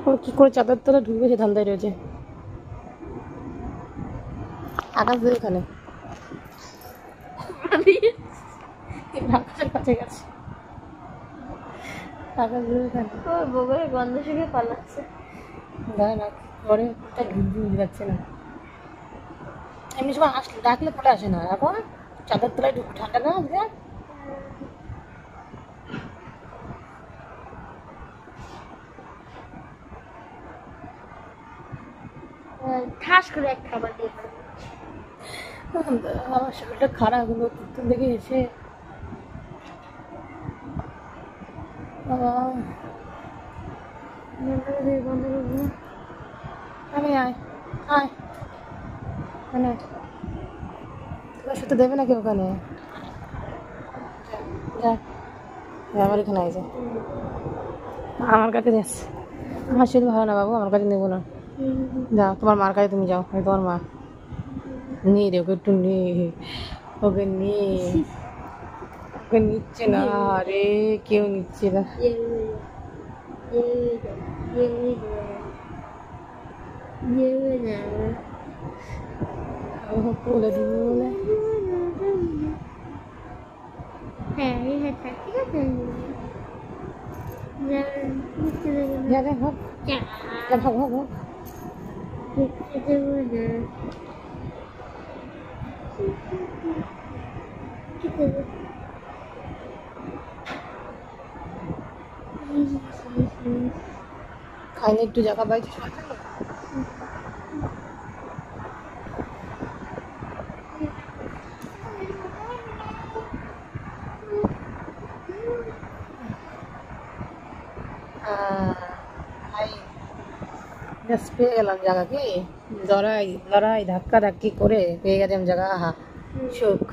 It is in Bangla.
ও কি করে চাদর তলা ঢুকবে সে ধান্দায় রয়েছে। আকাশ দেবে এখানে, আকাশের কাছে গেছে, আকাশ দেবে এখানে। বগলের গন্ধ শুকে পালাচ্ছে। দাঁড়া না, ঘরে ঢুকতে যাচ্ছে না। এমনি সময় আসলে ডাকলে পরে আসে না, এখন চাদর তলায় ঢুক, ঠান্ডা না আজকে। ঠাস করে এক খাবার দিয়ে আমার শরীরটা খারাপ হলো তুই দেখে এসে। বাবা আমি আয় আয় মানে তোরা শুতে দেবে নাকি ওখানে? যা আমার এখানে আয়, যা আমার কাছে যাচ্ছে। আমার শুধু ভালো না বাবু, আমার কাছে নেবো না। যাও তোমার মার কাছে তুমি যাও, আমি তোমার মা। নিয়ে রে ওকে, একটু নিয়ে ওকে, নিয়ে ওকে নিচ্ছে না রে, কেউ নিচ্ছে না। বলে দিব বলে হ্যাঁ ঠিক আছে। যা যা হোক, যা ভাগ ভাগ হোক। খাইনি একটু জায়গা পাইছি। পেয়ে গেলাম জায়গা, কি লড়াই লড়াই ধাক্কা ধাক্কি করে পেয়ে গেলাম জায়গা। আহা সুখ।